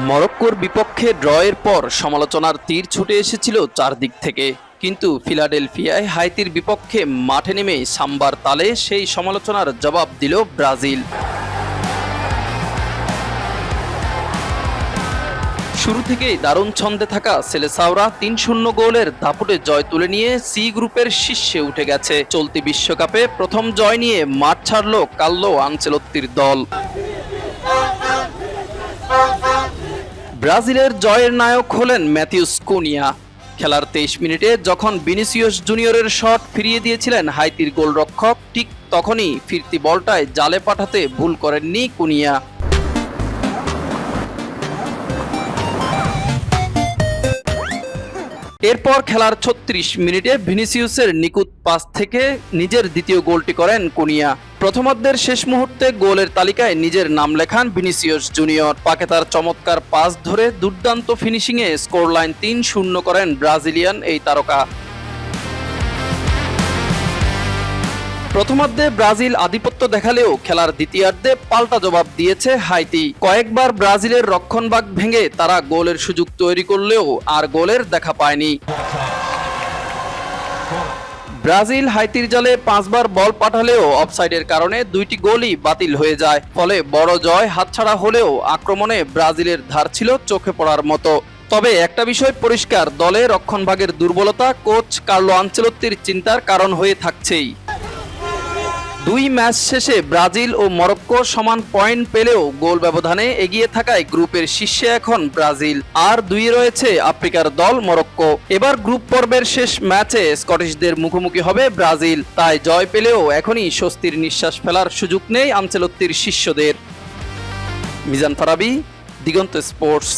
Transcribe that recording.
মরক্কোর বিপক্ষে ড্রয়ের পর সমালোচনার তীর ছুটে এসেছিল চারদিক থেকে, কিন্তু ফিলাডেলফিয়ায় হাইতির বিপক্ষে মাঠে নেমে সাম্বার তালে সেই সমালোচনার জবাব দিল ব্রাজিল। শুরু থেকেই দারুণ ছন্দে থাকা সেলেসাওরা ৩-০ গোলের দাপুটে জয় তুলে নিয়ে সি গ্রুপের শীর্ষে উঠে গেছে। চলতি বিশ্বকাপে প্রথম জয় নিয়ে মাঠ ছাড়ল কার্লো আনচেলত্তির দল। ব্রাজিলের জয়ের নায়ক হলেন ম্যাথিউস কুনিয়া। খেলার ২৩ মিনিটে যখন ভিনিসিয়াস জুনিয়রের শট ফিরিয়ে দিয়েছিলেন হাইতির গোলরক্ষক, ঠিক তখনই ফিরতি বলটায় জালে পাঠাতে ভুল করেননি কুনিয়া। এরপর খেলার ৩৬ মিনিটে ভিনিসিয়াসের নিখুঁত পাস থেকে নিজের দ্বিতীয় গোলটি করেন কুনিয়া। প্রথমার্ধের শেষ মুহূর্তে গোলের তালিকায় নিজের নাম লেখান ভিনিসিয়াস জুনিয়র। পাকেতার চমৎকার পাস ধরে দুর্দান্ত ফিনিশিংয়ে স্কোর লাইন ৩-০ করেন ব্রাজিলিয়ান এই তারকা। প্রথমার্ধে ব্রাজিল আধিপত্য দেখালেও খেলার দ্বিতীয়ার্ধে পাল্টা জবাব দিয়েছে হাইতি। কয়েকবার ব্রাজিলের রক্ষণভাগ ভেঙে তারা গোলের সুযোগ তৈরি করলেও আর গোলের দেখা পায়নি। ব্রাজিল হাইতির জালে ৫ বার বল পাঠালেও অফসাইডের কারণে ২টি গোলই বাতিল হয়ে যায়। ফলে বড় জয় হাতছাড়া হলেও আক্রমণে ব্রাজিলের ধার ছিল চোখে পড়ার মতো। তবে একটা বিষয় পরিষ্কার, দলে রক্ষণভাগের দুর্বলতা কোচ কার্লো আনচেলত্তির চিন্তার কারণ হয়ে থাকছেই। ২ ম্যাচ শেষে ব্রাজিল ও মরক্কো সমান পয়েন্ট পেলেও গোল ব্যবধানে এগিয়ে থাকায় গ্রুপের শীর্ষে এখন ব্রাজিল, আর ২-এ রয়েছে আফ্রিকার দল মরক্কো। এবার গ্রুপ পর্বের শেষ ম্যাচে স্কটিশদের মুখোমুখি হবে ব্রাজিল। তাই জয় পেলেও এখনই স্বস্তির নিঃশ্বাস ফেলার সুযোগ নেই আনচেলত্তির শিষ্যদের। মিজান ফারাবি, দিগন্ত স্পোর্টস।